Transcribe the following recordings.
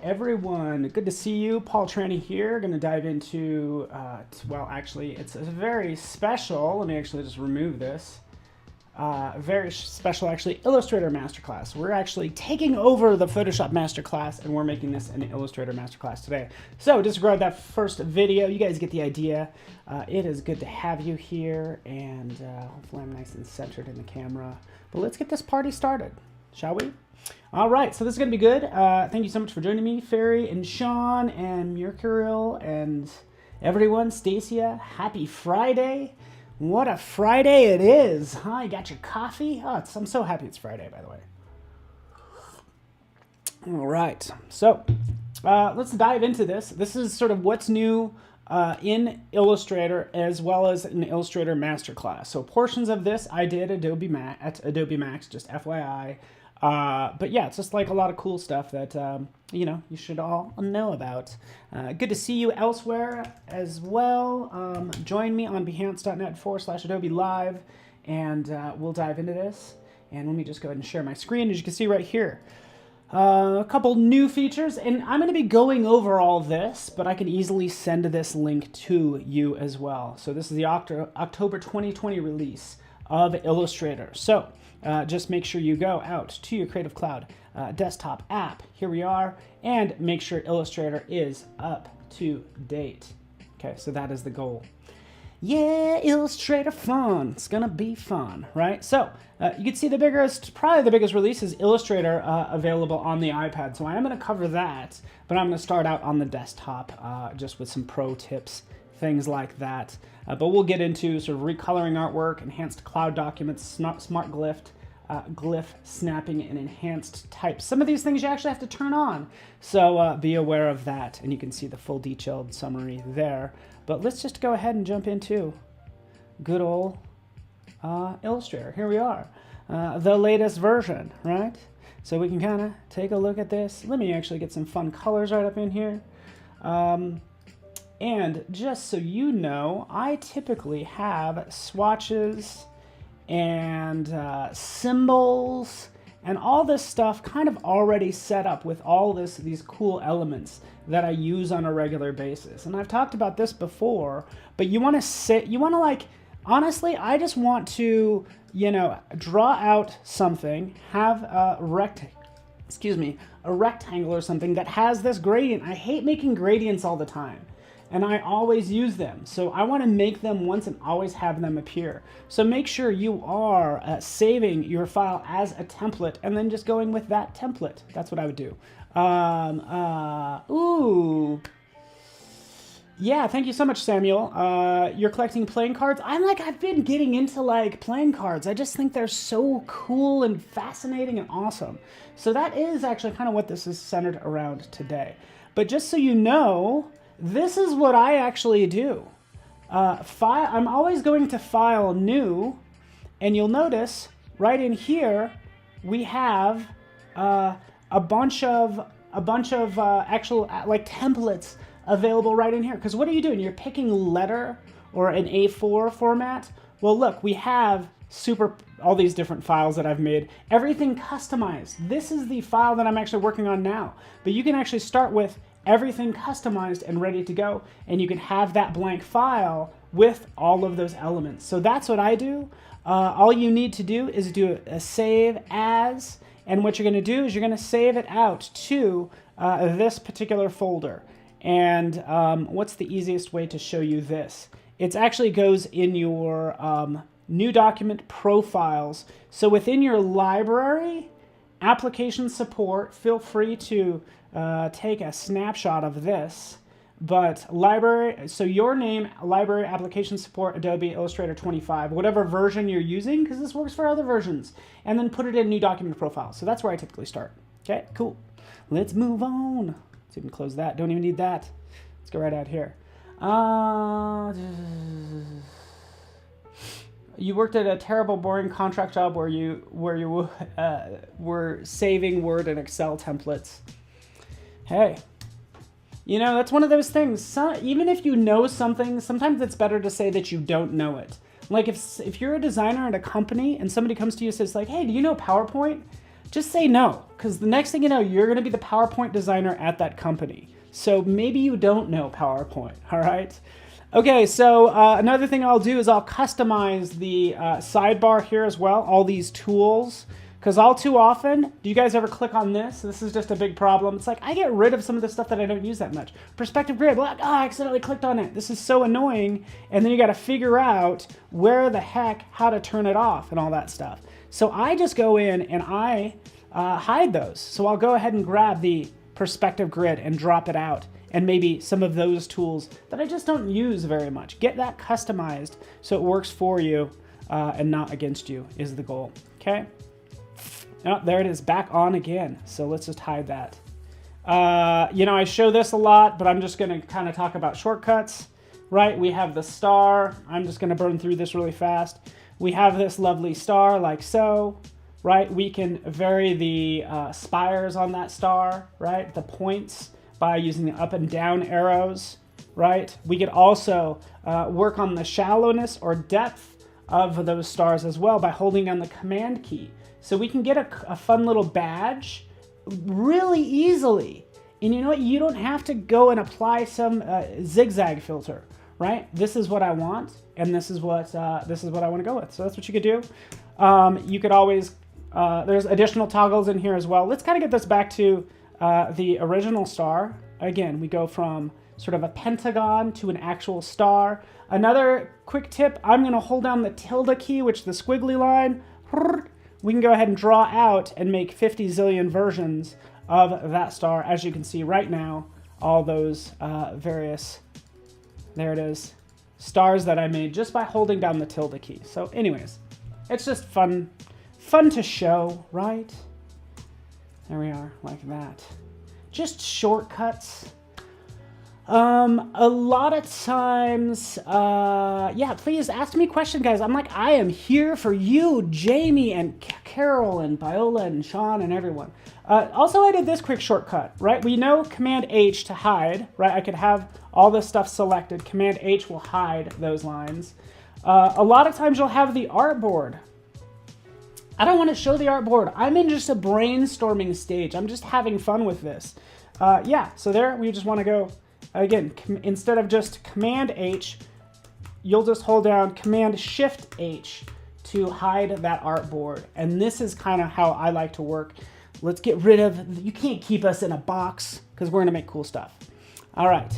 Everyone, good to see you. Paul Trani here. Going to dive into, well, actually, it's a very special, let me actually just remove this, very special, actually, Illustrator Masterclass. We're actually taking over the Photoshop Masterclass, and we're making this an Illustrator Masterclass today. So disregard that first video. You guys get the idea. It is good to have you here, and hopefully I'm nice and centered in the camera. But let's get this party started, shall we? All right, so this is going to be good. Thank you so much for joining me, Ferry and Sean and Mercurial and everyone. Stacia, happy Friday. What a Friday it is. Huh? You got your coffee? Oh, I'm so happy it's Friday, by the way. All right, so let's dive into this. This is sort of what's new in Illustrator as well as in Illustrator Masterclass. So portions of this I did at Adobe Max, just FYI. But yeah, it's just like a lot of cool stuff that, you know, you should all know about. Good to see you elsewhere as well. Join me on behance.net/Adobe Live, and we'll dive into this. And let me just go ahead and share my screen, as you can see right here. A couple new features, and I'm going to be going over all this, but I can easily send this link to you as well. So this is the October 2020 release of Illustrator. So just make sure you go out to your Creative Cloud desktop app. Here we are, and make sure Illustrator is up to date. Okay, so that is the goal. Yeah, Illustrator fun. It's gonna be fun, right? So you can see the biggest, probably the biggest release is Illustrator available on the iPad. So I am gonna cover that, but I'm gonna start out on the desktop just with some pro tips, things like that. But we'll get into sort of recoloring artwork, enhanced cloud documents, smart glyph snapping, and enhanced types. Some of these things you actually have to turn on, so be aware of that, and you can see the full detailed summary there. But let's just go ahead and jump into good old Illustrator. Here we are, the latest version, right? So we can kind of take a look at this. Let me actually get some fun colors right up in here. And just so you know, I typically have swatches and symbols and all this stuff kind of already set up with all these cool elements that I use on a regular basis. And I've talked about this before, but you want to like, honestly, I just want to, you know, draw out something, have a rectangle or something that has this gradient. I hate making gradients all the time, and I always use them. So I want to make them once and always have them appear. So make sure you are saving your file as a template and then just going with that template. That's what I would do. Ooh. Yeah, thank you so much, Samuel. You're collecting playing cards. I've been getting into like playing cards. I just think they're so cool and fascinating and awesome. So that is actually kind of what this is centered around today. But just so you know, this is what I actually do. I'm always going to File, New, and you'll notice right in here we have a bunch of actual like templates available right in here. Because what are you doing? You're picking letter or an A4 format. Well, look, we have all these different files that I've made. Everything customized. This is the file that I'm actually working on now. But you can actually start with everything customized and ready to go, and you can have that blank file with all of those elements. So that's what I do. All you need to do is do a save as, and what you're going to do is you're going to save it out to this particular folder. And what's the easiest way to show you this? It actually goes in your new document profiles. So within your library, application support, feel free to take a snapshot of this, but library, so your name, library, application support, Adobe Illustrator 25, whatever version you're using, because this works for other versions, and then put it in new document profile. So that's where I typically start. Okay, cool. Let's move on. Let's even close that. Don't even need that. Let's go right out here. You worked at a terrible, boring contract job where you were saving Word and Excel templates. Hey, you know, that's one of those things. Even if you know something, sometimes it's better to say that you don't know it. Like if you're a designer at a company and somebody comes to you and says like, hey, do you know PowerPoint? just say no, because the next thing you know, you're going to be the PowerPoint designer at that company. So maybe you don't know PowerPoint, all right? Okay, so another thing I'll do is I'll customize the sidebar here as well, all these tools, because all too often, do you guys ever click on this? This is just a big problem. It's like, I get rid of some of the stuff that I don't use that much. Perspective grid, like, oh, I accidentally clicked on it. This is so annoying. And then you got to figure out where the heck, how to turn it off and all that stuff. So I just go in and I hide those. So I'll go ahead and grab the perspective grid and drop it out. And maybe some of those tools that I just don't use very much. Get that customized so it works for you and not against you is the goal, okay? Oh, there it is, back on again. So let's just hide that. You know, I show this a lot, but I'm just gonna kind of talk about shortcuts, right? We have the star. I'm just gonna burn through this really fast. We have this lovely star like so, right? We can vary the spires on that star, right? The points by using the up and down arrows, right? We could also work on the shallowness or depth of those stars as well by holding down the command key. So we can get a fun little badge really easily. And you know what? You don't have to go and apply some zigzag filter, right? This is what I want, and this is what I want to go with. So that's what you could do. You could always, there's additional toggles in here as well. Let's kind of get this back to the original star. Again, we go from sort of a pentagon to an actual star. Another quick tip, I'm going to hold down the tilde key, which is the squiggly line. We can go ahead and draw out and make 50 zillion versions of that star. As you can see right now, all those various, there it is, stars that I made just by holding down the tilde key. So anyways, it's just fun to show, right? There we are, like that. Just shortcuts. A lot of times, yeah, please ask me questions, guys. I am here for you, Jamie and Carol and Viola and Sean and everyone. Also, I did this quick shortcut, right? We know Command H to hide, right? I could have all this stuff selected. Command H will hide those lines. A lot of times you'll have the artboard. I don't want to show the artboard. I'm in just a brainstorming stage. I'm just having fun with this. Yeah, so there we just want to go. Again, instead of just Command H, you'll just hold down Command Shift H to hide that artboard. And this is kind of how I like to work. Let's get rid of, you can't keep us in a box because we're going to make cool stuff. All right.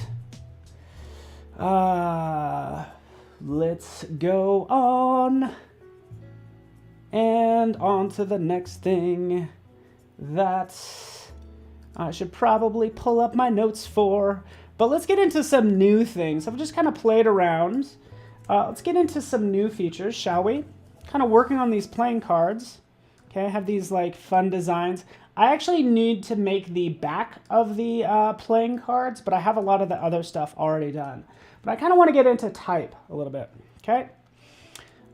Let's go on and on to the next thing that I should probably pull up my notes for. But let's get into some new things. I've just kind of played around. Let's get into some new features, shall we? Kind of working on these playing cards. Okay, I have these like fun designs. I actually need to make the back of the playing cards, but I have a lot of the other stuff already done. But I kind of want to get into type a little bit, okay?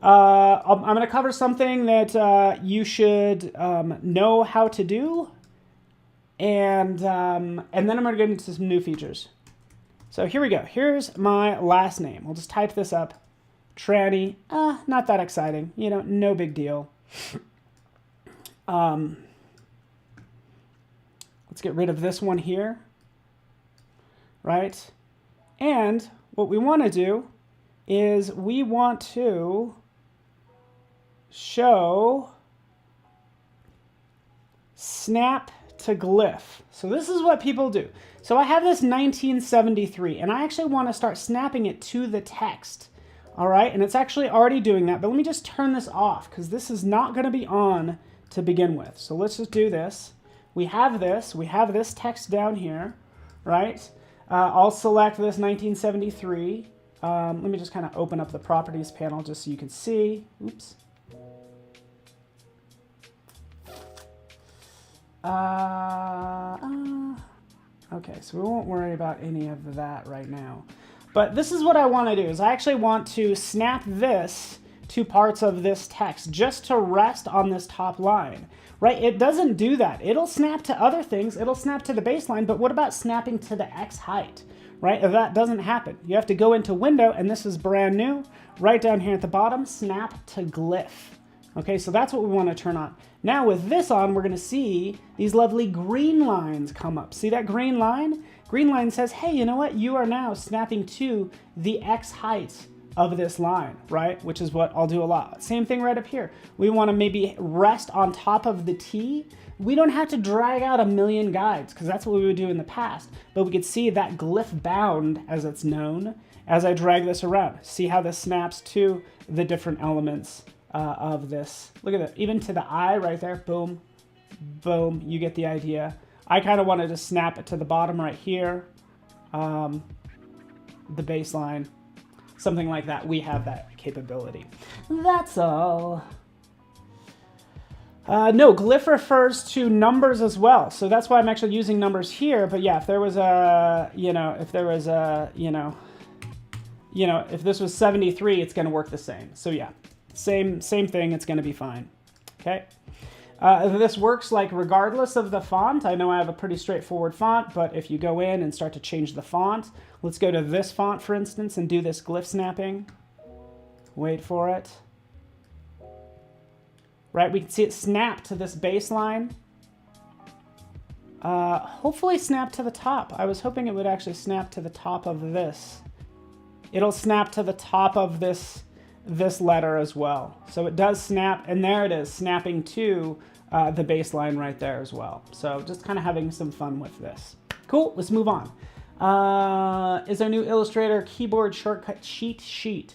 I'm going to cover something that you should know how to do, and then I'm going to get into some new features. So here we go. Here's my last name. We'll just type this up. Trani. Not that exciting. You know, no big deal. Let's get rid of this one here. Right? And what we want to do is we want to show snap to glyph. So this is what people do. So I have this 1973, and I actually want to start snapping it to the text. All right, and it's actually already doing that, but let me just turn this off because this is not going to be on to begin with. So let's just do this. We have this text down here, right? I'll select this 1973. Let me just kind of open up the properties panel just so you can see. Oops. Okay, so we won't worry about any of that right now. But this is what I want to do, is I actually want to snap this to parts of this text just to rest on this top line, right? It doesn't do that. It'll snap to other things. It'll snap to the baseline, but what about snapping to the X height, right? If that doesn't happen, you have to go into Window, and this is brand new, right down here at the bottom, snap to glyph. Okay, so that's what we want to turn on. Now with this on, we're going to see these lovely green lines come up. See that green line? Green line says, hey, you know what? You are now snapping to the X height of this line, right? Which is what I'll do a lot. Same thing right up here. We want to maybe rest on top of the T. We don't have to drag out a million guides because that's what we would do in the past. But we could see that glyph bound, as it's known, as I drag this around. See how this snaps to the different elements of this. Look at that, even to the eye right there, boom, boom, you get the idea. I kind of wanted to snap it to the bottom right here, the baseline, something like that. We have that capability. That's all. No, glyph refers to numbers as well. So that's why I'm actually using numbers here. But yeah, if there was a, if this was 73, it's going to work the same. So yeah. Same thing, it's going to be fine. Okay. This works like regardless of the font. I know I have a pretty straightforward font, but if you go in and start to change the font, let's go to this font, for instance, and do this glyph snapping. Wait for it. Right, we can see it snap to this baseline. Hopefully snap to the top. I was hoping it would actually snap to the top of this. It'll snap to the top of this letter as well. So it does snap, and there it is, snapping to the baseline right there as well. So just kind of having some fun with this. Cool, let's move on. Is there new Illustrator keyboard shortcut sheet?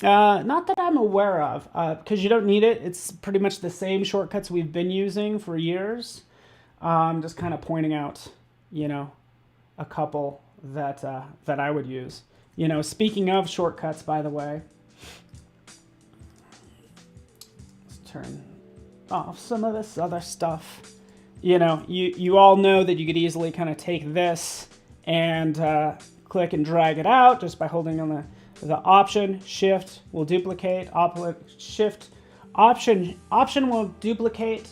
Not that I'm aware of, because you don't need it. It's pretty much the same shortcuts we've been using for years. Just kind of pointing out, a couple that I would use. Speaking of shortcuts, by the way, let's turn off some of this other stuff. You all know that you could easily kind of take this and click and drag it out just by holding on the Option, Shift will duplicate, Shift, Option will duplicate,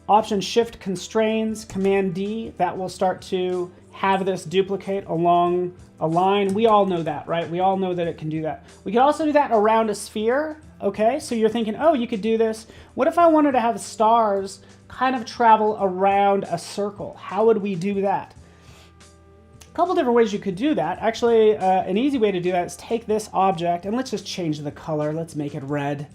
Option Shift constrains, Command D, that will start to have this duplicate along a line. We all know that, right? We all know that it can do that. We can also do that around a sphere, okay? So you're thinking, oh, you could do this. What if I wanted to have stars kind of travel around a circle? How would we do that? A couple different ways you could do that. Actually, an easy way to do that is take this object and let's just change the color. Let's make it red,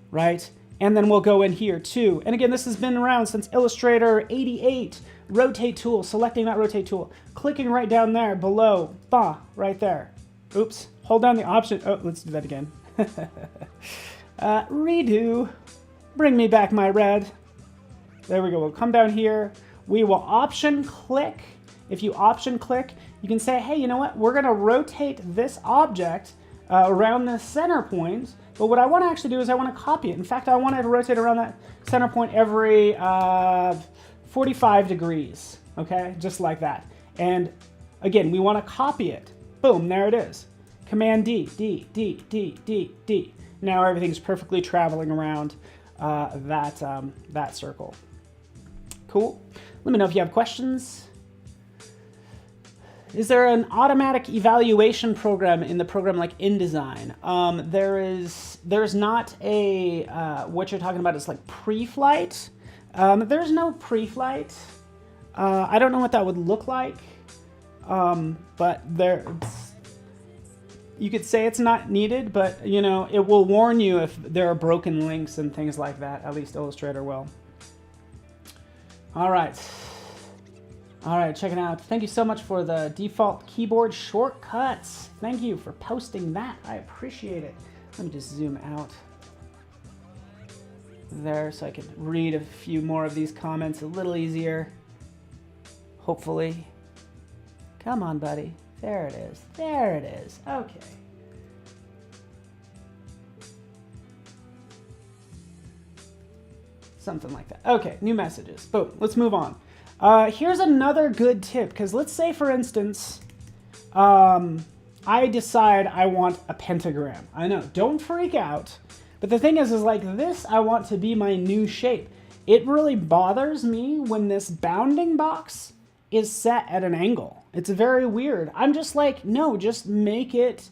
right? And then we'll go in here too. And again, this has been around since Illustrator 88. Rotate tool, selecting that rotate tool, clicking right down there below, right there. Oops, hold down the Option. Oh, let's do that again. Redo, bring me back my red. There we go, we'll come down here. We will Option click. If you Option click, you can say, hey, you know what? We're gonna rotate this object around the center point. But what I want to actually do is I want to copy it. In fact, I want it to rotate around that center point every 45 degrees, okay? Just like that. And again, we want to copy it. Boom, there it is. Command D, D, D, D, D, D. Now everything's perfectly traveling around that circle. Cool. Let me know if you have questions. Is there an automatic evaluation program in the program like InDesign? There's not a, what you're talking about is like pre-flight. There's no pre-flight. I don't know what that would look like, but you could say it's not needed, but it will warn you if there are broken links and things like that. At least Illustrator will. All right, check it out. Thank you so much for the default keyboard shortcuts. Thank you for posting that. I appreciate it. Let me just zoom out there so I can read a few more of these comments a little easier. Hopefully. Come on, buddy. There it is. There it is. Okay. Something like that. Okay, new messages. Boom. Let's move on. Here's another good tip, because let's say, for instance, I decide I want a pentagram. I know, don't freak out. But the thing is like this, I want to be my new shape. It really bothers me when this bounding box is set at an angle. It's very weird. I'm just like, no, just make it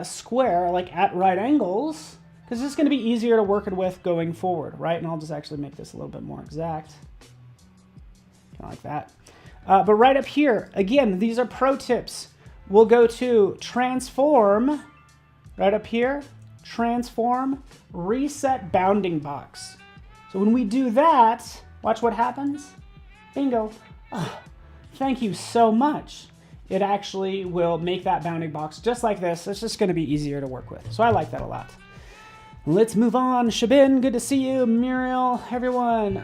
square, like at right angles, because it's going to be easier to work with going forward, right? And I'll just actually make this a little bit more exact, kind of like that. But right up here, again, these are pro tips. We'll go to transform, right up here, transform, reset bounding box. So when we do that, watch what happens. Bingo. Oh, thank you so much. It actually will make that bounding box just like this. It's just going to be easier to work with. So I like that a lot. Let's move on. Shabin, good to see you. Muriel, everyone.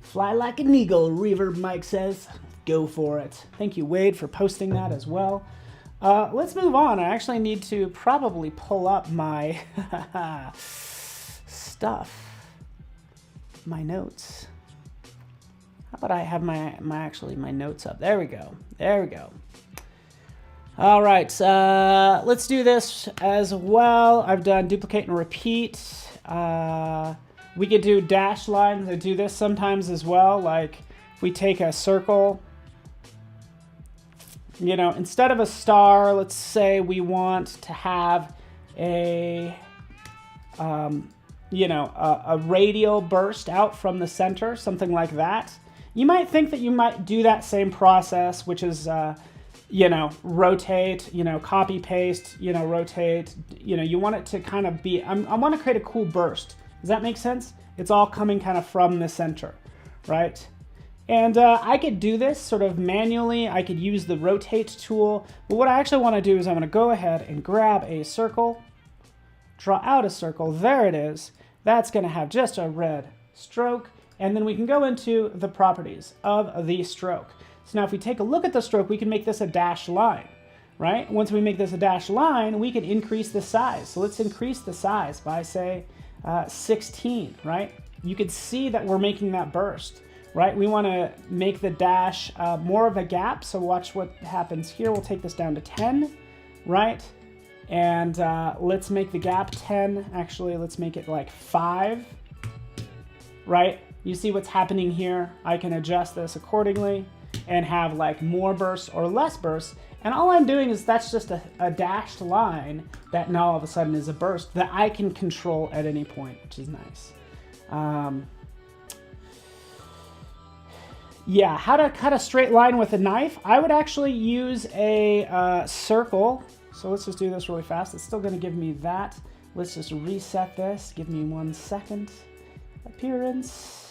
Fly like an eagle, Reverb Mike says. Go for it. Thank you, Wade, for posting that as well. Let's move on. I actually need to probably pull up my stuff, my notes. How about I have my notes up? There we go. There we go. All right, let's do this as well. I've done duplicate and repeat. We could do dash lines. I do this sometimes as well. Like if we take a circle, you know, instead of a star, let's say we want to have a, you know, a radial burst out from the center, something like that. You might think that you might do that same process, which is, you know, rotate, you know, copy, paste, you know, rotate. You know, you want it to kind of be, I want to create a cool burst. Does that make sense? It's all coming kind of from the center, right? And I could do this sort of manually. I could use the rotate tool. But what I actually want to do is I'm going to go ahead and grab a circle, draw out a circle. There it is. That's going to have just a red stroke. And then we can go into the properties of the stroke. So now if we take a look at the stroke, we can make this a dashed line, right? Once we make this a dashed line, we can increase the size. So let's increase the size by, say, 16, right? You can see that we're making that burst, right? We want to make the dash more of a gap. So watch what happens here. We'll take this down to 10, right? And let's make the gap 10. Actually, let's make it like 5, right? You see what's happening here. I can adjust this accordingly and have like more bursts or less bursts. And all I'm doing is that's just a dashed line that now all of a sudden is a burst that I can control at any point, which is nice. Yeah, how to cut a straight line with a knife. I would actually use a circle. So let's just do this really fast. It's still gonna give me that. Let's just reset this. Give me 1 second. Appearance.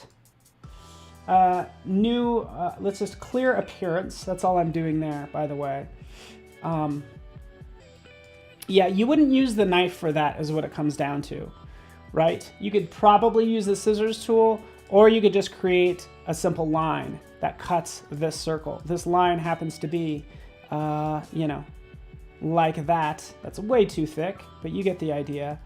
Let's just clear appearance. That's all I'm doing there, by the way. Yeah, you wouldn't use the knife for that is what it comes down to, right? You could probably use the scissors tool, or you could just create a simple line that cuts this circle. This line happens to be, you know, like that. That's way too thick, but you get the idea.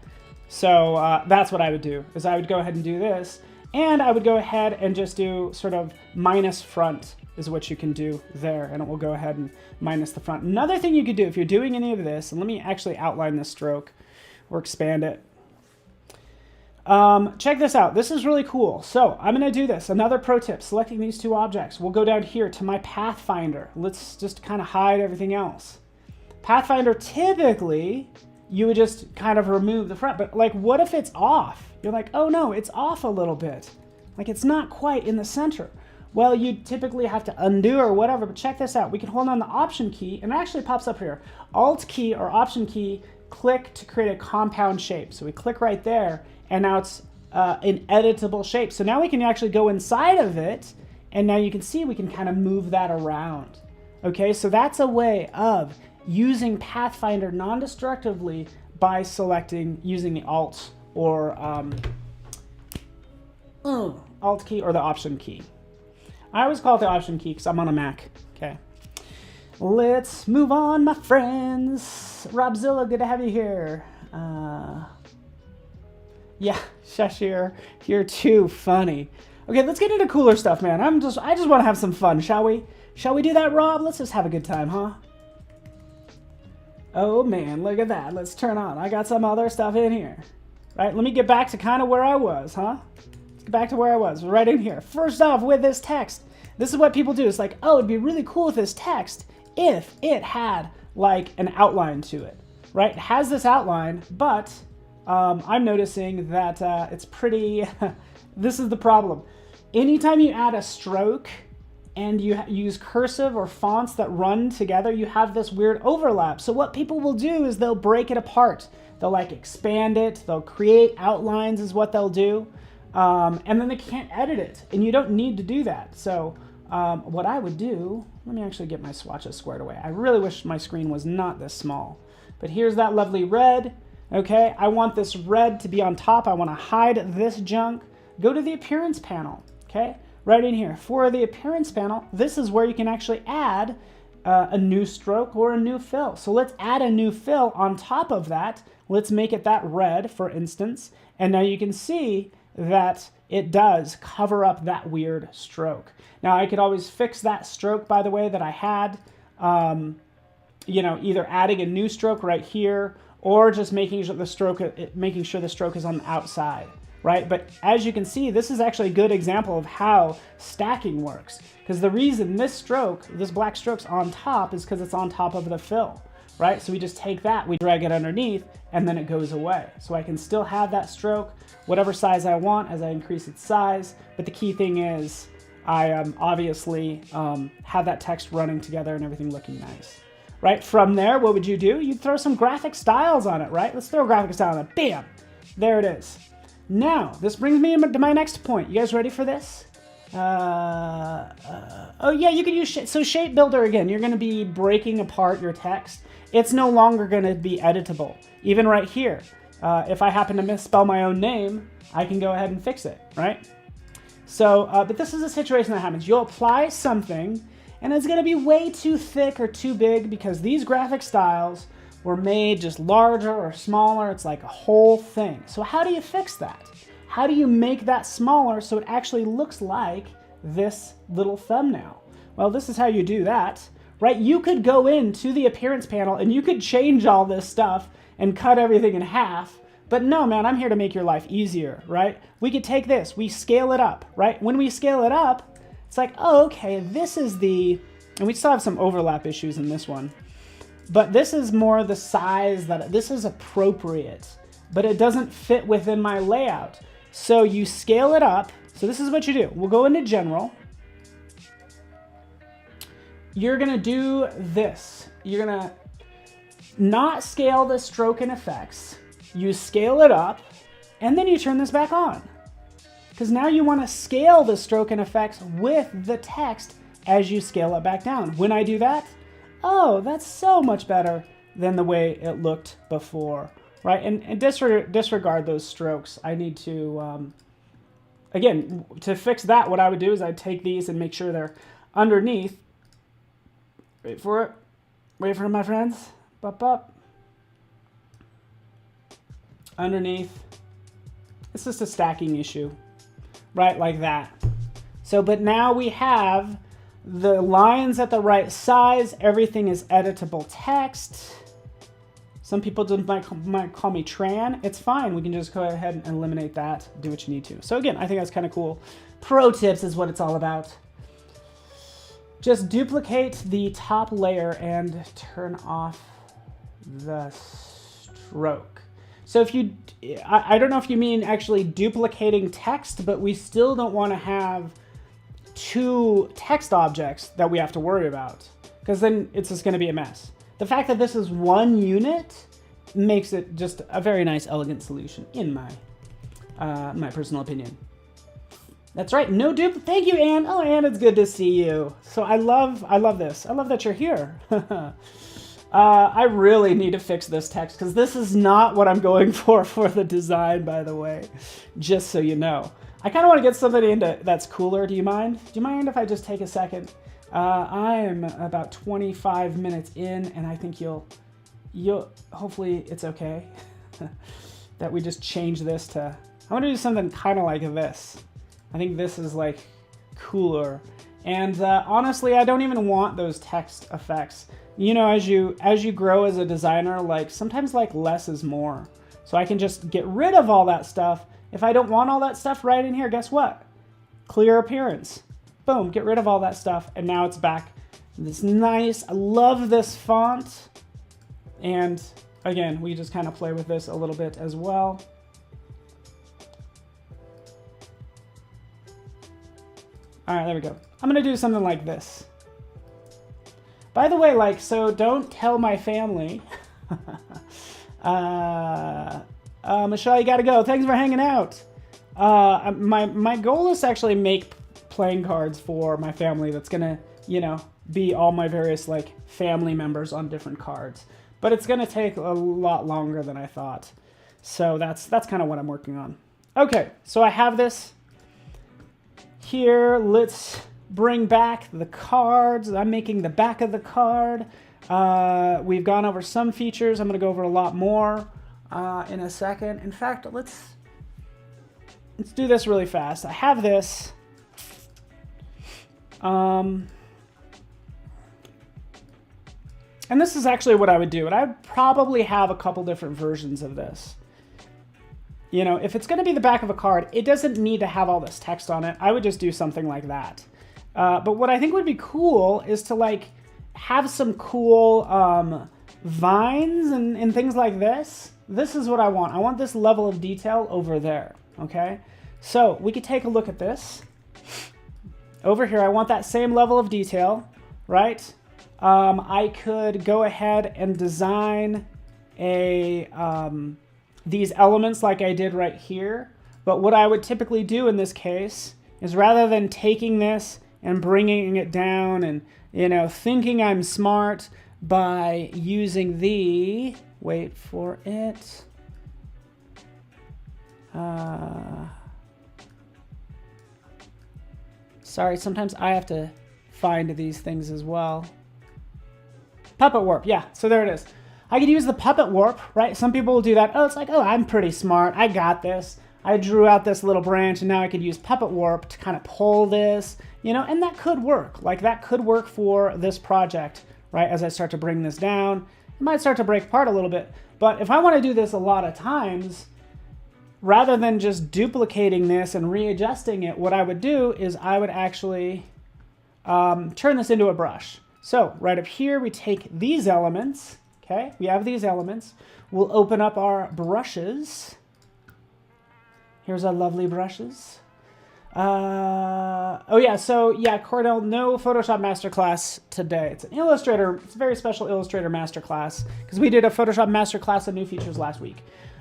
So that's what I would do, is I would go ahead and do this. And I would go ahead and just do sort of minus front is what you can do there. And it will go ahead and minus the front. Another thing you could do if you're doing any of this, and let me actually outline this stroke or expand it. Check this out. This is really cool. So I'm going to do this. Another pro tip, selecting these two objects. We'll go down here to my Pathfinder. Let's just kind of hide everything else. Pathfinder, typically, you would just kind of remove the front. But like, what if it's off? You're like, oh no, it's off a little bit. Like it's not quite in the center. Well, you typically have to undo or whatever, but check this out. We can hold on the Option key, and it actually pops up here. Alt key or Option key, click to create a compound shape. So we click right there, and now it's an editable shape. So now we can actually go inside of it, and now you can see we can kind of move that around. Okay, so that's a way of using Pathfinder non-destructively by using the Alt or Alt key or the Option key. I always call it the Option key because I'm on a Mac. Okay. Let's move on, my friends. Robzilla, good to have you here. Yeah, Shashir, you're too funny. Okay, let's get into cooler stuff, man. I just want to have some fun, shall we? Shall we do that, Rob? Let's just have a good time, huh? Oh man, look at that. Let's turn on. I got some other stuff in here. Right, let me get back to kind of where I was, huh? Let's get back to where I was, right in here. First off, with this text, this is what people do. It's like, oh, it'd be really cool with this text if it had like an outline to it. right? It has this outline, but I'm noticing that it's pretty, this is the problem. Anytime you add a stroke and you use cursive or fonts that run together, you have this weird overlap. So what people will do is they'll break it apart. They'll like expand it, they'll create outlines is what they'll do. And then they can't edit it, and you don't need to do that. So what I would do, let me actually get my swatches squared away. I really wish my screen was not this small, but here's that lovely red. Okay, I want this red to be on top. I want to hide this junk. Go to the appearance panel, okay? Right in here. For the appearance panel, this is where you can actually add a new stroke or a new fill. So let's add a new fill on top of that. Let's make it that red, for instance. And now you can see that it does cover up that weird stroke. Now I could always fix that stroke, by the way, that I had, you know, either adding a new stroke right here or just making sure the stroke is on the outside, right? But as you can see, this is actually a good example of how stacking works. Because the reason this stroke, this black stroke's on top is because it's on top of the fill, right? So we just take that, we drag it underneath, and then it goes away. So I can still have that stroke, whatever size I want as I increase its size. But the key thing is I obviously have that text running together and everything looking nice. Right, from there, what would you do? You'd throw some graphic styles on it, right? Let's throw a graphic style on it. Bam! There it is. Now, this brings me to my next point. You guys ready for this? Oh yeah, you can use so Shape Builder again. You're going to be breaking apart your text. It's no longer going to be editable. Even right here, if I happen to misspell my own name, I can go ahead and fix it, right? So, but this is a situation that happens. You'll apply something, and it's going to be way too thick or too big because these graphic styles were made just larger or smaller. It's like a whole thing. So how do you fix that? How do you make that smaller so it actually looks like this little thumbnail? Well, this is how you do that, right? You could go into the appearance panel and you could change all this stuff and cut everything in half. But no, man, I'm here to make your life easier, right? We could take this, we scale it up, right? When we scale it up, it's like, oh, okay, this is and we still have some overlap issues in this one, but this is more the size that, this is appropriate, but it doesn't fit within my layout. So you scale it up. So this is what you do. We'll go into general. You're gonna do this. You're gonna not scale the stroke and effects. You scale it up, and then you turn this back on. Because now you want to scale the stroke and effects with the text as you scale it back down. When I do that, oh, that's so much better than the way it looked before, right? And disregard those strokes. I need to, again, to fix that, what I would do is I'd take these and make sure they're underneath. Wait for it. Wait for it, my friends. Up, up. Underneath. It's just a stacking issue. Right, like that. So, but now we have the lines at the right size. Everything is editable text. Some people might call me Tran. It's fine. We can just go ahead and eliminate that. Do what you need to. So again, I think that's kind of cool. Pro tips is what it's all about. Just duplicate the top layer and turn off the stroke. So if you, I don't know if you mean actually duplicating text, but we still don't want to have two text objects that we have to worry about, because then it's just going to be a mess. The fact that this is one unit makes it just a very nice, elegant solution, in my personal opinion. That's right, no dupe. Thank you, Anne. Oh, Anne, it's good to see you. So I love this. I love that you're here. I really need to fix this text because this is not what I'm going for the design, by the way, just so you know. I kind of want to get somebody into that's cooler. Do you mind? Do you mind if I just take a second? I am about 25 minutes in, and I think you'll hopefully it's okay that we just change this to, I want to do something kind of like this. I think this is like cooler. And honestly, I don't even want those text effects. You know, as you grow as a designer, like sometimes like less is more. So I can just get rid of all that stuff. If I don't want all that stuff right in here, guess what? Clear appearance. Boom, get rid of all that stuff. And now it's back. This nice, I love this font. And again, we just kind of play with this a little bit as well. All right, there we go. I'm gonna do something like this. By the way, like, so don't tell my family. Michelle, you gotta go. Thanks for hanging out. My goal is to actually make playing cards for my family that's gonna, you know, be all my various like family members on different cards. But it's gonna take a lot longer than I thought. So that's kind of what I'm working on. Okay, so I have this here. Let's bring back the cards. I'm making the back of the card. We've gone over some features. I'm going to go over a lot more in a second. In fact, let's do this really fast. I have this. And this is actually what I would do. And I would probably have a couple different versions of this. You know, if it's going to be the back of a card, it doesn't need to have all this text on it. I would just do something like that. But what I think would be cool is to like have some cool vines and things like this. This is what I want. I want this level of detail over there, okay? So we could take a look at this. Over here, I want that same level of detail, right? I could go ahead and design a these elements like I did right here. But what I would typically do in this case is rather than taking this and bringing it down and, you know, thinking I'm smart by using the, wait for it, sorry, sometimes I have to find these things as well. Puppet warp, yeah, so there it is. I could use the puppet warp, right? Some people will do that. Oh, it's like, oh, I'm pretty smart, I got this. I drew out this little branch and now I could use puppet warp to kind of pull this, you know, and that could work. Like that could work for this project, right? As I start to bring this down, it might start to break apart a little bit. But if I want to do this a lot of times, rather than just duplicating this and readjusting it, what I would do is I would actually turn this into a brush. So right up here, we take these elements, okay? We have these elements. We'll open up our brushes. Here's our lovely brushes. Oh yeah, so yeah, Cordell, no Photoshop Masterclass today. It's an Illustrator, it's a very special Illustrator Masterclass because we did a Photoshop Masterclass of new features last week.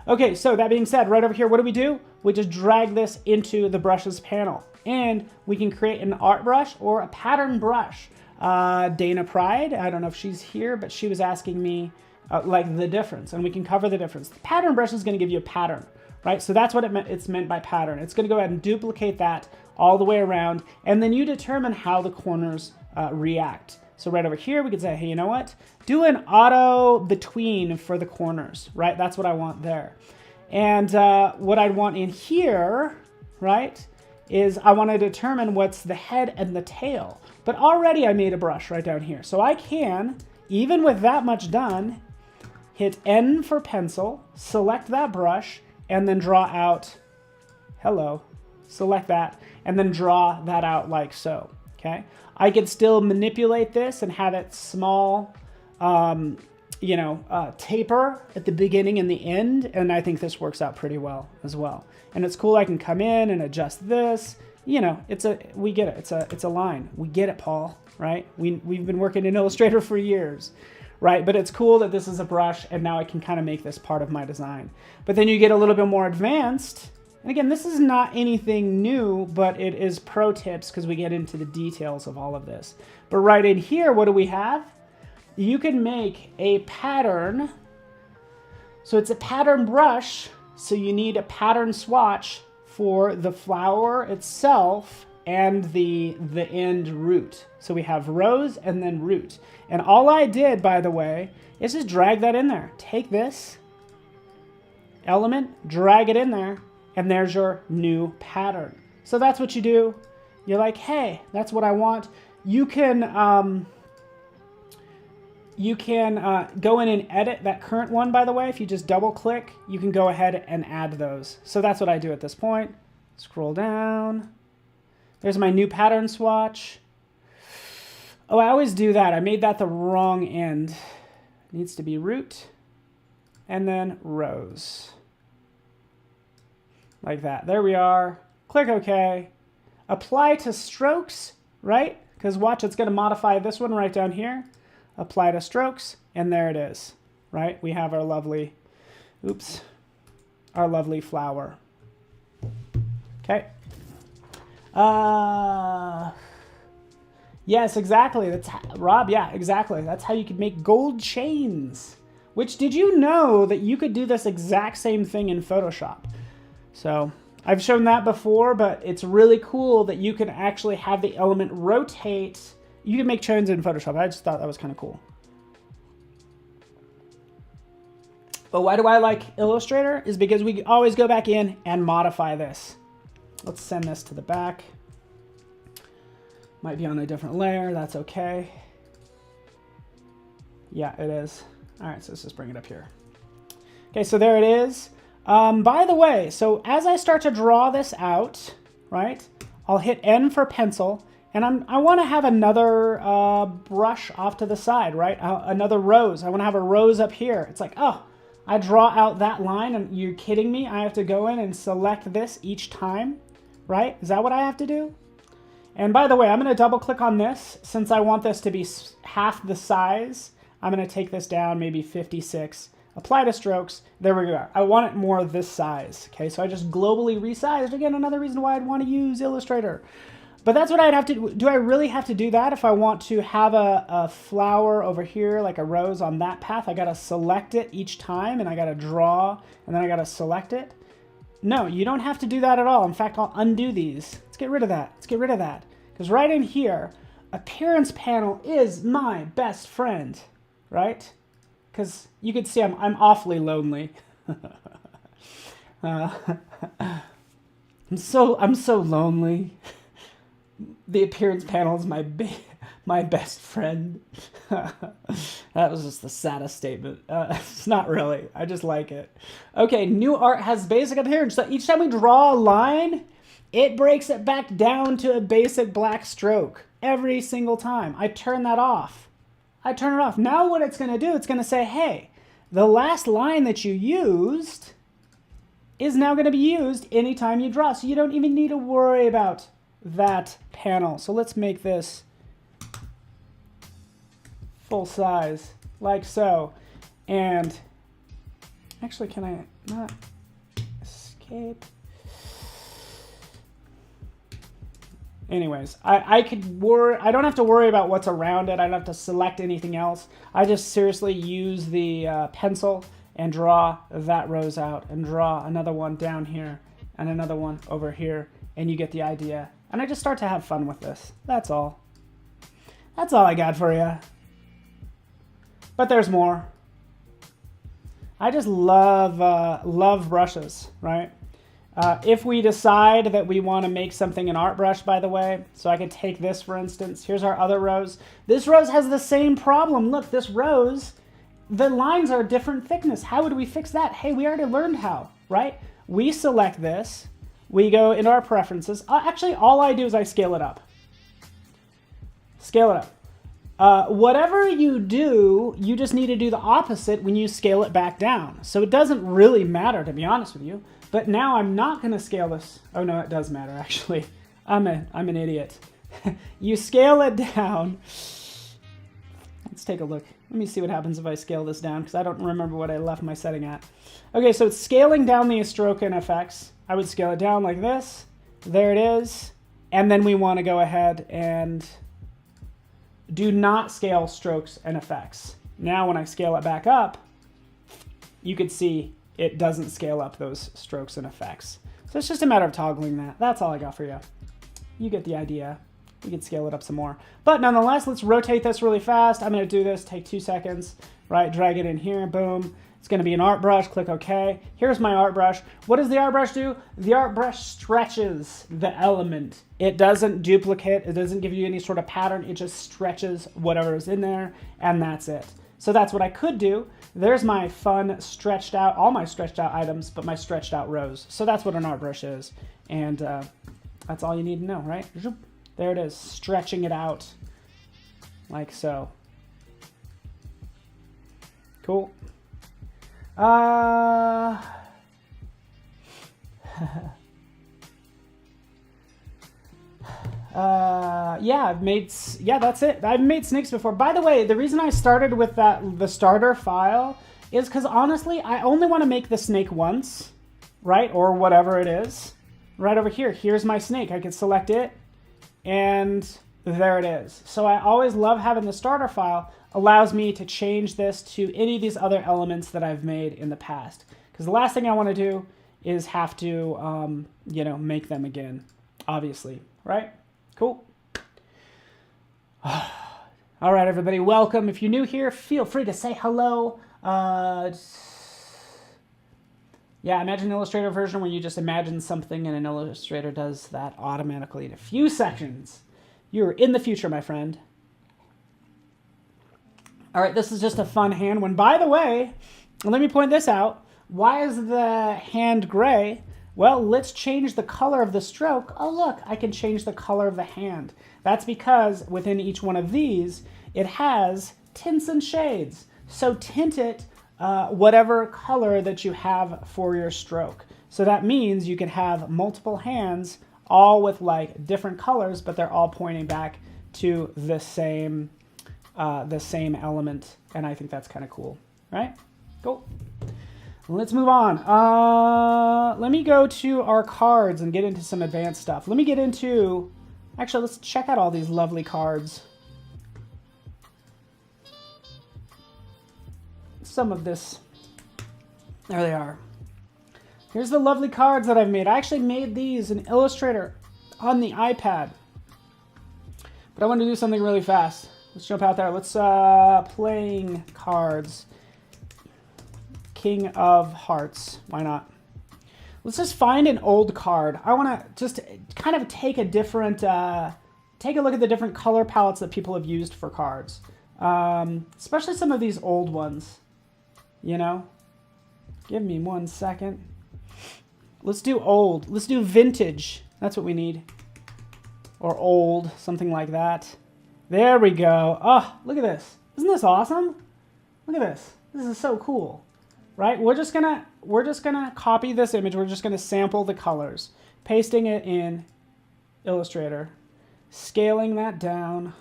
Okay, so that being said, right over here, what do? We just drag this into the brushes panel and we can create an art brush or a pattern brush. Dana Pride, I don't know if she's here, but she was asking me like the difference, and we can cover the difference. The pattern brush is going to give you a pattern. Right, so that's what it's meant by pattern. It's going to go ahead and duplicate that all the way around, and then you determine how the corners react. So right over here, we could say, hey, you know what? Do an auto between for the corners, right? That's what I want there. And what I'd want in here, right, is I want to determine what's the head and the tail. But already I made a brush right down here. So I can, even with that much done, hit N for pencil, select that brush, and then draw out, hello, select that, and then draw that out like so, okay? I could still manipulate this and have it small, you know, taper at the beginning and the end, and I think this works out pretty well as well. And it's cool, I can come in and adjust this, you know, we get it, it's a line. We get it, Paul, right? We've been working in Illustrator for years. Right, but it's cool that this is a brush and now I can kind of make this part of my design. But then you get a little bit more advanced. And again, this is not anything new, but it is pro tips because we get into the details of all of this. But right in here, what do we have? You can make a pattern. So it's a pattern brush. So you need a pattern swatch for the flower itself and the end root. So we have rose and then root. And all I did, by the way, is just drag that in there. Take this element, drag it in there, and there's your new pattern. So that's what you do. You're like, hey, that's what I want. You can go in and edit that current one, by the way. If you just double click, you can go ahead and add those. So that's what I do at this point. Scroll down. There's my new pattern swatch. Oh, I always do that. I made that the wrong end. It needs to be root. and then rows. Like that. There we are. Click OK. Apply to strokes, right? Because watch, it's going to modify this one right down here. Apply to strokes, and there it is, right? We have our lovely, oops, our lovely flower. Okay. Yes, exactly. That's Rob. Yeah, exactly. That's how you could make gold chains. Which, did you know that you could do this exact same thing in Photoshop? So I've shown that before, but it's really cool that you can actually have the element rotate. You can make chains in Photoshop. I just thought that was kind of cool. But why do I like Illustrator? Is because we always go back in and modify this. Let's send this to the back. Might be on a different layer. That's okay. Yeah, it is. All right, so let's just bring it up here. Okay, so there it is. By the way, so as I start to draw this out, right, I'll hit N for pencil, and I want to have another brush off to the side, right? Another rose. I want to have a rose up here. It's like, oh, I draw out that line, and you're kidding me? I have to go in and select this each time, right? Is that what I have to do? And by the way, I'm going to double click on this. Since I want this to be half the size, I'm going to take this down maybe 56. Apply to strokes. There we go. I want it more this size. Okay, so I just globally resized. Again, another reason why I'd want to use Illustrator. But that's what I'd have to do. Do I really have to do that if I want to have a flower over here, like a rose on that path? I got to select it each time, and I got to draw, and then I got to select it. No, you don't have to do that at all. In fact, I'll undo these. Let's get rid of that. Let's get rid of that. Because right in here, appearance panel is my best friend, right? Because you can see I'm awfully lonely. I'm so lonely. The appearance panel is my best friend. That was just the saddest statement. It's not really. I just like it. Okay, new art has basic appearance. So each time we draw a line, it breaks it back down to a basic black stroke. Every single time. I turn that off. I turn it off. Now what it's going to do, it's going to say, hey, the last line that you used is now going to be used anytime you draw. So you don't even need to worry about that panel. So let's make this full size, like so. And actually, can I not escape? Anyways, I don't have to worry about what's around it. I don't have to select anything else. I just seriously use the pencil and draw that rose out and draw another one down here and another one over here, and you get the idea. And I just start to have fun with this. That's all. That's all I got for you. But there's more. I just love brushes, right? If we decide that we want to make something an art brush, by the way, so I could take this, for instance. Here's our other rose. This rose has the same problem. Look, this rose, the lines are different thickness. How would we fix that? Hey, we already learned how, right? We select this. We go into our preferences. Actually, all I do is I scale it up. Scale it up. Whatever you do, you just need to do the opposite when you scale it back down. So it doesn't really matter, to be honest with you. But now I'm not going to scale this. Oh, no, it does matter, actually. I'm an idiot. You scale it down. Let's take a look. Let me see what happens if I scale this down, because I don't remember what I left my setting at. Okay, so it's scaling down the stroke and effects. I would scale it down like this. There it is. And then we want to go ahead and do not scale strokes and effects. Now when I scale it back up, you could see it doesn't scale up those strokes and effects. So it's just a matter of toggling that. That's all I got for you. You get the idea. We can scale it up some more. But nonetheless, let's rotate this really fast. I'm going to do this, take 2 seconds, right? Drag it in here, boom. It's going to be an art brush, click OK. Here's my art brush. What does the art brush do? The art brush stretches the element. It doesn't duplicate. It doesn't give you any sort of pattern. It just stretches whatever is in there, and that's it. So that's what I could do. There's my fun stretched out, all my stretched out items, but my stretched out rows. So that's what an art brush is. And that's all you need to know, right? There it is, stretching it out like so. Cool. yeah, that's it. I've made snakes before. By the way, the reason I started with the starter file is because honestly, I only want to make the snake once, right? Or whatever it is. Right over here. Here's my snake. I can select it, and there it is. So I always love having the starter file. Allows me to change this to any of these other elements that I've made in the past. Because the last thing I want to do is have to, make them again, obviously, right? Cool. All right, everybody, welcome. If you're new here, feel free to say hello. Yeah, imagine an Illustrator version where you just imagine something and an Illustrator does that automatically in a few seconds. You're in the future, my friend. All right, this is just a fun hand one. By the way, let me point this out. Why is the hand gray? Well, let's change the color of the stroke. Oh, look, I can change the color of the hand. That's because within each one of these, it has tints and shades. So tint it whatever color that you have for your stroke. So that means you can have multiple hands all with like different colors, but they're all pointing back to the same element. And I think that's kind of cool, right? Cool. Let's move on. Let me go to our cards and get into some advanced stuff. Let me get into, actually, let's check out all these lovely cards. Some of this, there they are. Here's the lovely cards that I've made. I actually made these in Illustrator on the iPad. But I want to do something really fast. Let's jump out there. Let's playing cards. King of Hearts. Why not? Let's just find an old card. I want to just kind of take a different, take a look at the different color palettes that people have used for cards. Especially some of these old ones. You know? Give me 1 second. Let's do old. Let's do vintage. That's what we need. Or old, something like that. There we go. Oh, look at this. Isn't this awesome? Look at this. This is so cool. Right? We're just gonna copy this image. We're just gonna sample the colors, pasting it in Illustrator, scaling that down.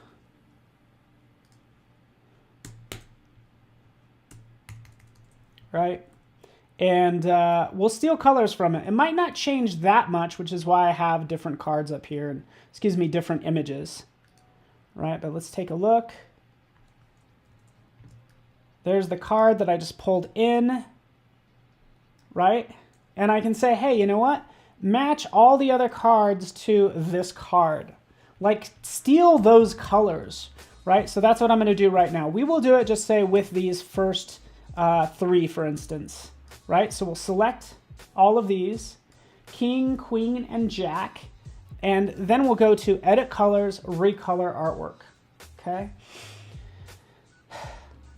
Right? And we'll steal colors from it. It might not change that much, which is why I have different cards up here, and excuse me, different images. Right? But let's take a look. There's the card that I just pulled in, right? And I can say, hey, you know what? Match all the other cards to this card. Like, steal those colors, right? So that's what I'm going to do right now. We will do it, just say, with these first 3, for instance, right? So we'll select all of these, King, Queen, and Jack, and then we'll go to Edit Colors, Recolor Artwork, okay?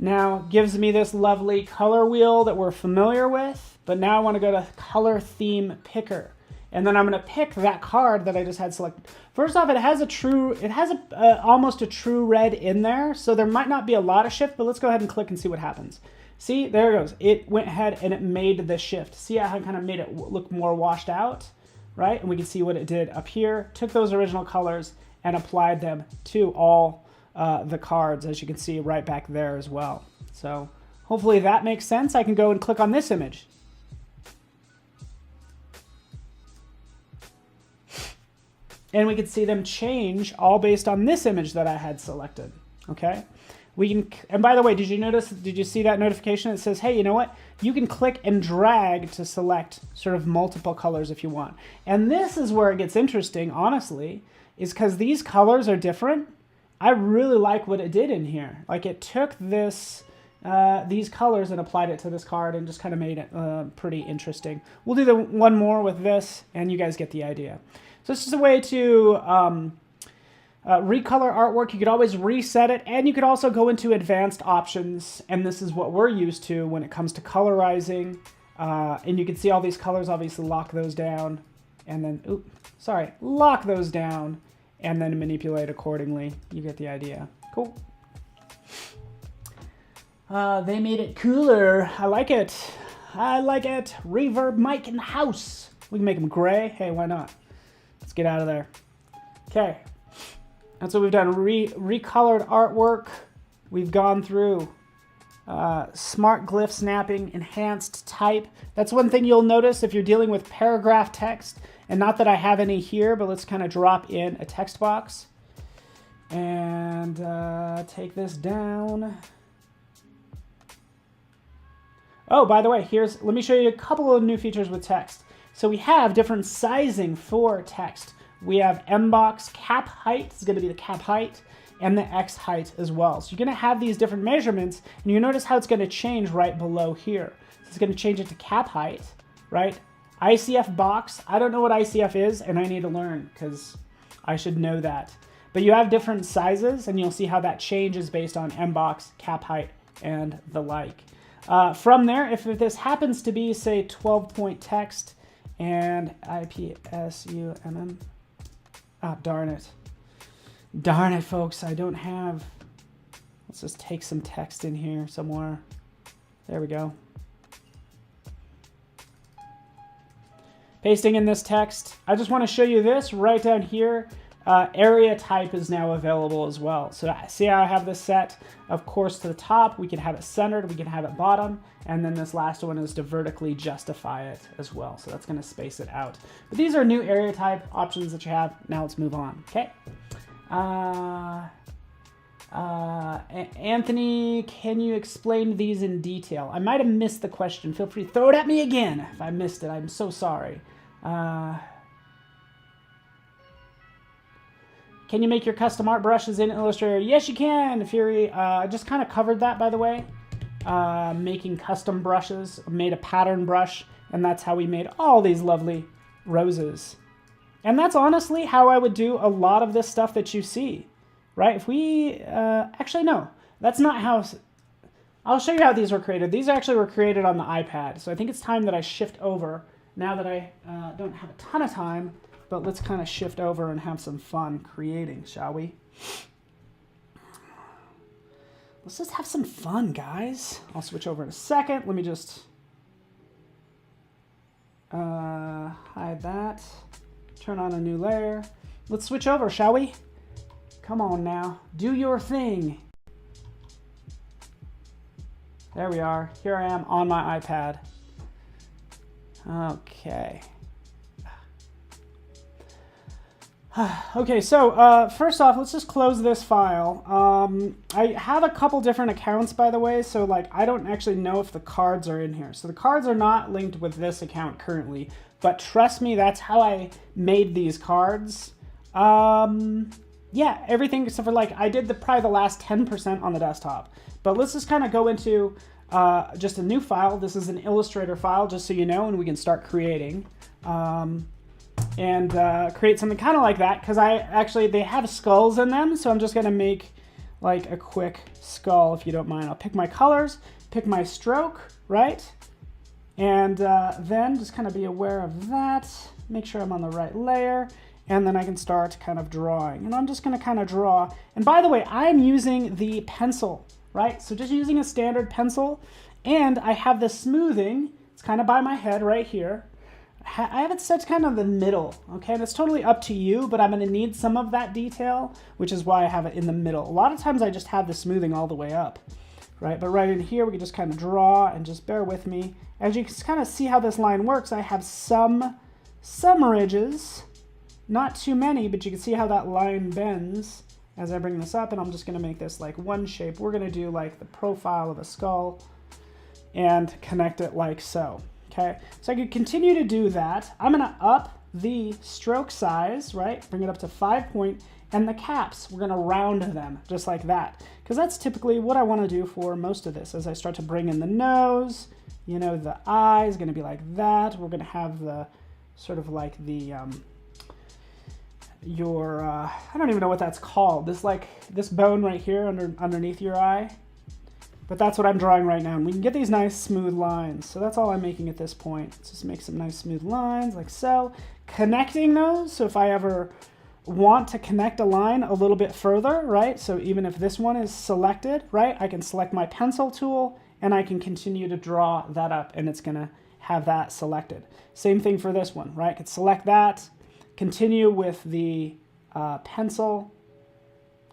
Now, gives me this lovely color wheel that we're familiar with, but now I want to go to Color Theme Picker. And then I'm going to pick that card that I just had selected. First off, it has almost a true red in there, so there might not be a lot of shift, but let's go ahead and click and see what happens. See, there it goes. It went ahead and it made the shift. See how I kind of made it look more washed out, right? And we can see what it did up here. Took those original colors and applied them to all the cards, as you can see right back there as well. So hopefully that makes sense. I can go and click on this image. And we can see them change all based on this image that I had selected, okay? We can, and by the way, did you see that notification that says, hey, you know what? You can click and drag to select sort of multiple colors if you want. And this is where it gets interesting, honestly, is because these colors are different. I really like what it did in here. Like, it took this, these colors and applied it to this card and just kind of made it pretty interesting. We'll do the one more with this, and you guys get the idea. So this is a way to recolor artwork. You could always reset it, and you could also go into advanced options, and this is what we're used to when it comes to colorizing. And you can see all these colors, obviously lock those down, and then, lock those down, and then manipulate accordingly. You get the idea. Cool. They made it cooler. I like it. I like it. Reverb mic in the house. We can make them gray. Hey, why not? Let's get out of there. Okay. That's what we've done. Recolored artwork. We've gone through smart glyph snapping, enhanced type. That's one thing you'll notice if you're dealing with paragraph text. And not that I have any here, but let's kind of drop in a text box. And take this down. Oh, by the way, let me show you a couple of new features with text. So we have different sizing for text. We have mbox cap height is going to be the cap height, and the X height as well. So you're going to have these different measurements, and you notice how it's going to change right below here. So it's going to change it to cap height, right? ICF box, I don't know what ICF is, and I need to learn because I should know that. But you have different sizes, and you'll see how that changes based on mbox, cap height, and the like. From there, if this happens to be, say, 12-point text and IPSUMM, darn it. Darn it, folks, I don't have, let's just take some text in here somewhere. There we go. Pasting in this text. I just want to show you this right down here. Area type is now available as well. So see how I have this set, of course, to the top. We can have it centered, we can have it bottom, and then this last one is to vertically justify it as well. So that's going to space it out. But these are new area type options that you have. Now let's move on. Okay. Anthony, can you explain these in detail? I might have missed the question. Feel free to throw it at me again if I missed it. I'm so sorry. Can you make your custom art brushes in Illustrator? Yes, you can, Fury. I just kind of covered that, by the way. Making custom brushes. Made a pattern brush, and that's how we made all these lovely roses. And that's honestly how I would do a lot of this stuff that you see, right? If we, actually, no, that's not how, I'll show you how these were created. These actually were created on the iPad. So I think it's time that I shift over now that I don't have a ton of time. But let's kind of shift over and have some fun creating, shall we? Let's just have some fun, guys. I'll switch over in a second. Let me just hide that. Turn on a new layer. Let's switch over, shall we? Come on now. Do your thing. There we are. Here I am on my iPad. Okay. Okay, so first off, let's just close this file. I have a couple different accounts, by the way, so like I don't actually know if the cards are in here. So the cards are not linked with this account currently, but trust me, that's how I made these cards. Yeah, everything except for like I did probably the last 10% on the desktop. But let's just kind of go into just a new file. This is an Illustrator file, just so you know, and we can start creating. And create something kind of like that, because they have skulls in them, so I'm just going to make like a quick skull, if you don't mind. I'll pick my colors, pick my stroke, right? And then just kind of be aware of that, make sure I'm on the right layer, and then I can start kind of drawing. And I'm just going to kind of draw. And by the way, I'm using the pencil, right? So just using a standard pencil, and I have the smoothing, it's kind of by my head right here. I have it set kind of in the middle, okay? And it's totally up to you, but I'm going to need some of that detail, which is why I have it in the middle. A lot of times I just have the smoothing all the way up, right? But right in here, we can just kind of draw, and just bear with me. As you can kind of see how this line works, I have some ridges, not too many, but you can see how that line bends as I bring this up, and I'm just going to make this like one shape. We're going to do like the profile of a skull and connect it like so. Okay, so I could continue to do that. I'm going to up the stroke size, right? Bring it up to 5 point, and the caps, we're going to round them just like that, because that's typically what I want to do for most of this. As I start to bring in the nose, you know, the eye is going to be like that. We're going to have the sort of like the I don't even know what that's called. This bone right here underneath your eye. But that's what I'm drawing right now. And we can get these nice smooth lines. So that's all I'm making at this point. Let's just make some nice smooth lines like so. Connecting those. So if I ever want to connect a line a little bit further, right? So even if this one is selected, right? I can select my pencil tool and I can continue to draw that up, and it's going to have that selected. Same thing for this one, right? I could select that, continue with the pencil,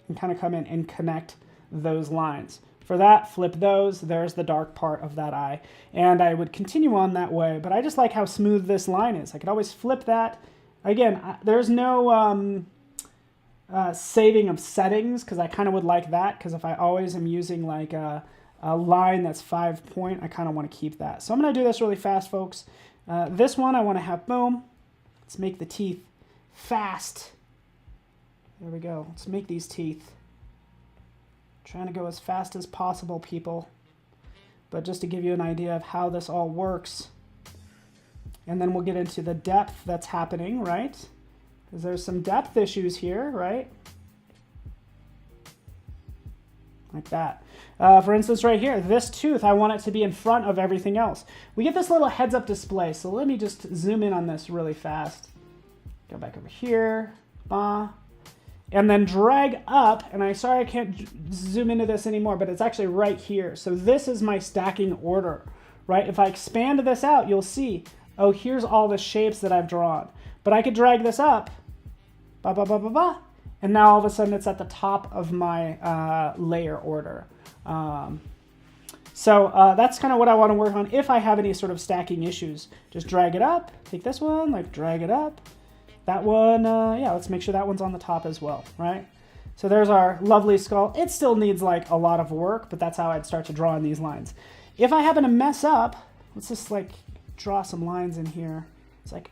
and kind of come in and connect those lines. For that, flip those. There's the dark part of that eye. And I would continue on that way, but I just like how smooth this line is. I could always flip that. Again, there's no saving of settings, because I kind of would like that, because if I always am using like a line that's 5 point, I kind of want to keep that. So I'm going to do this really fast, folks. This one I want to have, boom. Let's make the teeth fast. There we go. Let's make these teeth. Trying to go as fast as possible, people. But just to give you an idea of how this all works. And then we'll get into the depth that's happening, right? Because there's some depth issues here, right? Like that. For instance, right here, this tooth, I want it to be in front of everything else. We get this little heads-up display, so let me just zoom in on this really fast. Go back over here. And then drag up, and sorry I can't zoom into this anymore, but it's actually right here. So this is my stacking order, right? If I expand this out, you'll see, oh, here's all the shapes that I've drawn. But I could drag this up, and now all of a sudden it's at the top of my layer order. So that's kind of what I want to work on if I have any sort of stacking issues. Just drag it up, take this one, like drag it up. That one, yeah, let's make sure that one's on the top as well, right? So there's our lovely skull. It still needs like a lot of work, but that's how I'd start to draw in these lines. If I happen to mess up, let's just like draw some lines in here. It's like,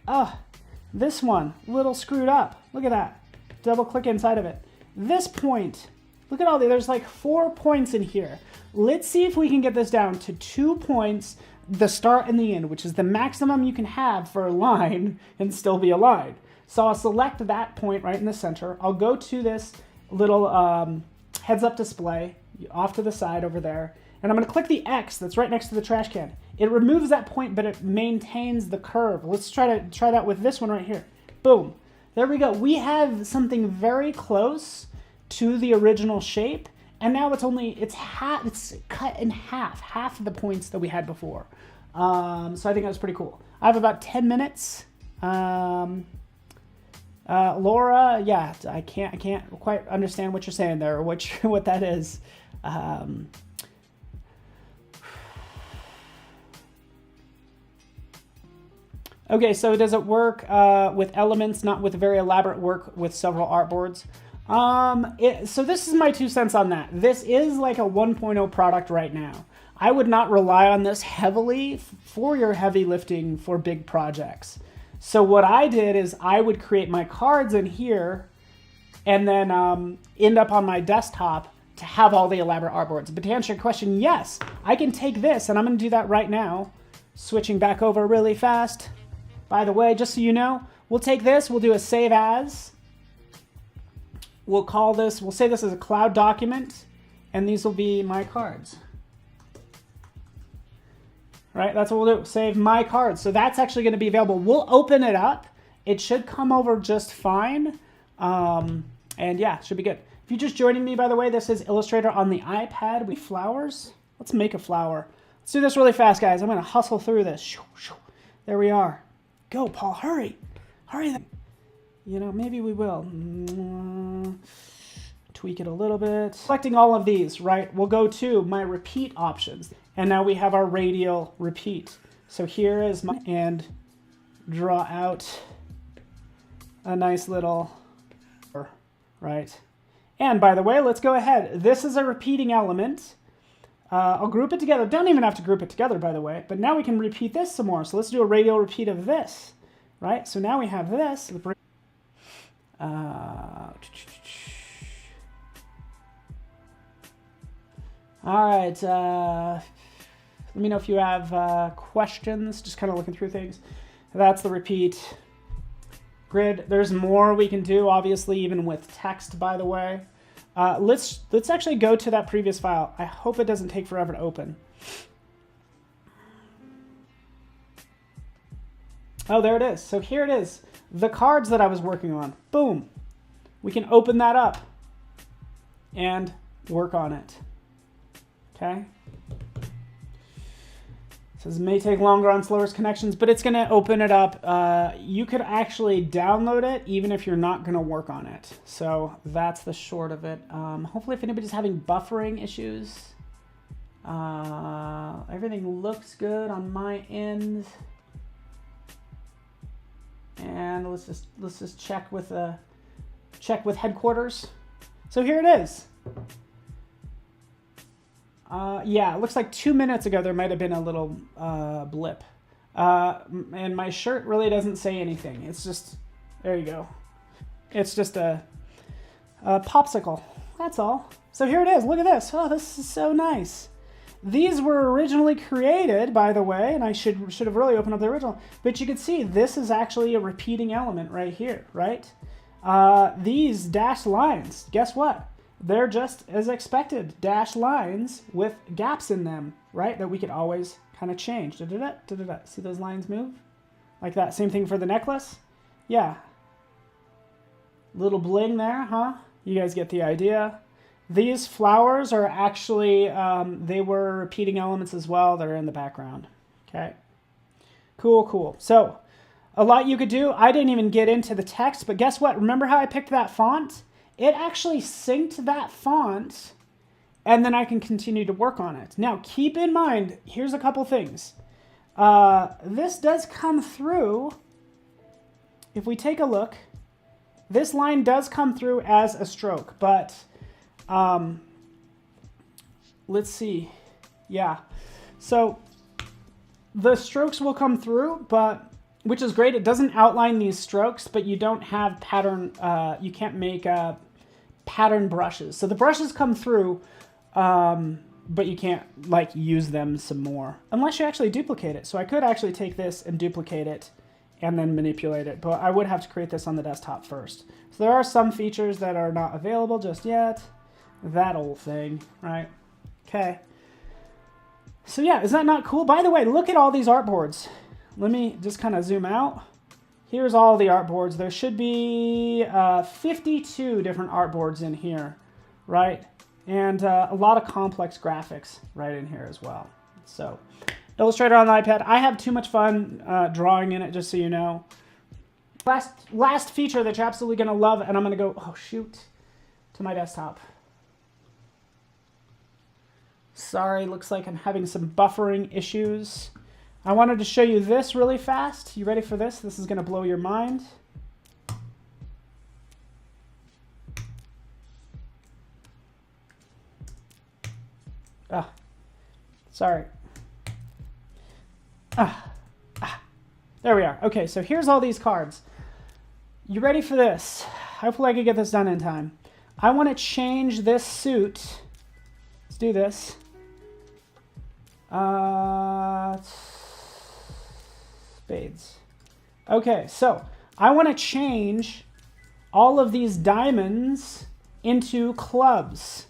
this one, a little screwed up. Look at that. Double click inside of it. This point, look at all there's like 4 points in here. Let's see if we can get this down to 2 points, the start and the end, which is the maximum you can have for a line and still be a line. So I'll select that point right in the center. I'll go to this little heads-up display off to the side over there, and I'm going to click the X that's right next to the trash can. It removes that point, but it maintains the curve. Let's try that with this one right here. Boom. There we go. We have something very close to the original shape, and now it's cut in half of the points that we had before. So I think that was pretty cool. I have about 10 minutes. Laura, yeah, I can't quite understand what you're saying there, or what that is. Okay, so does it work with elements, not with very elaborate work with several artboards? So this is my 2 cents on that. This is like a 1.0 product right now. I would not rely on this heavily for your heavy lifting for big projects. So what I did is I would create my cards in here and then end up on my desktop to have all the elaborate artboards. But to answer your question, yes, I can take this, and I'm going to do that right now. Switching back over really fast. By the way, just so you know, we'll take this, we'll do a save as. We'll say this as a cloud document, and these will be my cards. Right, that's what we'll do, save my cards. So that's actually going to be available. We'll open it up. It should come over just fine. And yeah, it should be good. If you're just joining me, by the way, this is Illustrator on the iPad with flowers. Let's make a flower. Let's do this really fast, guys. I'm going to hustle through this. There we are. Go, Paul, hurry. Hurry. You know, maybe we will. Tweak it a little bit. Selecting all of these, right, we'll go to my repeat options. And now we have our radial repeat. So here is and draw out a nice little, right? And by the way, let's go ahead. This is a repeating element. I'll group it together. Don't even have to group it together, by the way. But now we can repeat this some more. So let's do a radial repeat of this, right? So now we have this. All right. Let me know if you have questions. Just kind of looking through things. That's the repeat grid. There's more we can do, obviously, even with text, by the way. Let's actually go to that previous file. I hope it doesn't take forever to open. Oh, there it is. So here it is. The cards that I was working on. Boom. We can open that up and work on it. Okay. Says it may take longer on slower connections, but it's going to open it up. You could actually download it even if you're not going to work on it. So that's the short of it. Hopefully if anybody's having buffering issues, everything looks good on my end. And let's just check with headquarters. So here it is. Yeah, it looks like 2 minutes ago there might have been a little blip. And my shirt really doesn't say anything. It's just, there you go. It's just a popsicle. That's all. So here it is. Look at this. Oh, this is so nice. These were originally created, by the way, and I should have really opened up the original. But you can see this is actually a repeating element right here, right? These dashed lines, guess what? They're just as expected, dashed lines with gaps in them, right? That we could always kind of change. See those lines move? Like that. Same thing for the necklace. Yeah. Little bling there, huh? You guys get the idea. These flowers are actually, they were repeating elements as well. They're in the background. Okay. Cool, cool. So, a lot you could do. I didn't even get into the text, but guess what? Remember how I picked that font? It actually synced that font, and then I can continue to work on it. Now, keep in mind, here's a couple things. This does come through. If we take a look, this line does come through as a stroke, but let's see. Yeah. So the strokes will come through, but which is great. It doesn't outline these strokes, but you don't have pattern. You can't make pattern brushes. So the brushes come through, but you can't like use them some more unless you actually duplicate it. So I could actually take this and duplicate it and then manipulate it, but I would have to create this on the desktop first. So there are some features that are not available just yet. That old thing, right? Okay. So yeah, is that not cool? By the way, look at all these artboards. Let me just kind of zoom out. Here's all the artboards. There should be 52 different artboards in here, right? And a lot of complex graphics right in here as well. So Illustrator on the iPad. I have too much fun drawing in it, just so you know. Last feature that you're absolutely going to love, and I'm going to go, oh shoot, to my desktop. Sorry, looks like I'm having some buffering issues. I wanted to show you this really fast. You ready for this? This is going to blow your mind. Ah, sorry. There we are. Okay, so here's all these cards. You ready for this? Hopefully I can get this done in time. I want to change this suit. Let's do this. Spades. Okay, so I want to change all of these diamonds into clubs.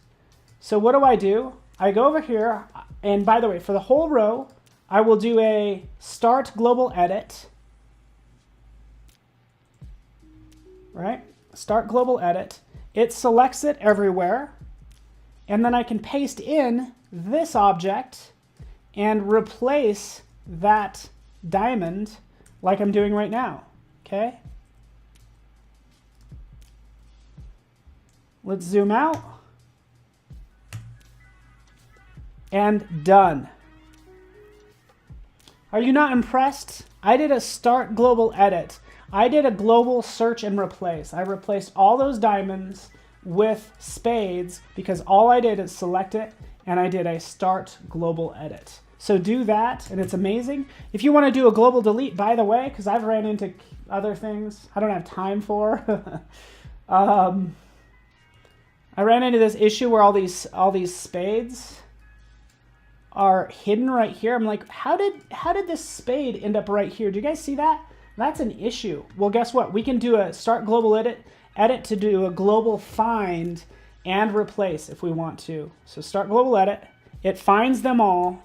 So what do? I go over here, and by the way, for the whole row, I will do a Start Global Edit. Right? Start Global Edit. It selects it everywhere, and then I can paste in this object and replace that diamond like I'm doing right now, okay? Let's zoom out. And done. Are you not impressed? I did a Start Global Edit. I did a global search and replace. I replaced all those diamonds with spades because all I did is select it and I did a Start Global Edit. So do that, and it's amazing. If you want to do a global delete, by the way, because I've ran into other things I don't have time for. I ran into this issue where all these spades are hidden right here. I'm like, how did this spade end up right here? Do you guys see that? That's an issue. Well, guess what? We can do a Start Global Edit to do a global find and replace if we want to. So Start Global Edit. It finds them all,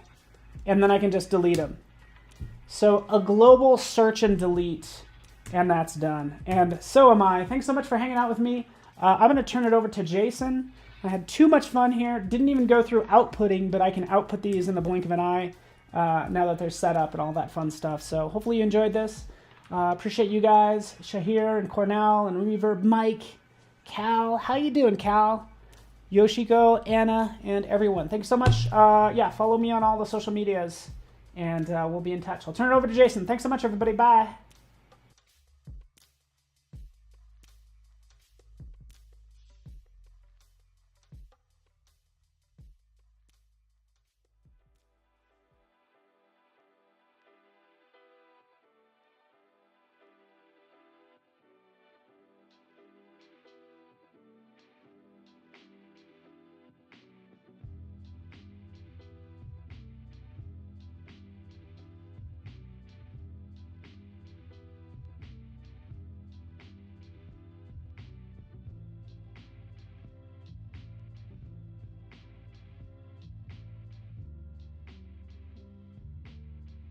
and then I can just delete them. So a global search and delete, and that's done. And so am I. Thanks so much for hanging out with me. I'm going to turn it over to Jason. I had too much fun here. Didn't even go through outputting, but I can output these in the blink of an eye. now that they're set up and all that fun stuff. So hopefully you enjoyed this. Appreciate you guys, Shahir and Cornell and Reverb Mike, Cal. How you doing, Cal? Yoshiko, Anna, and everyone. Thanks so much. Yeah, follow me on all the social medias, and we'll be in touch. I'll turn it over to Jason. Thanks so much, everybody. Bye.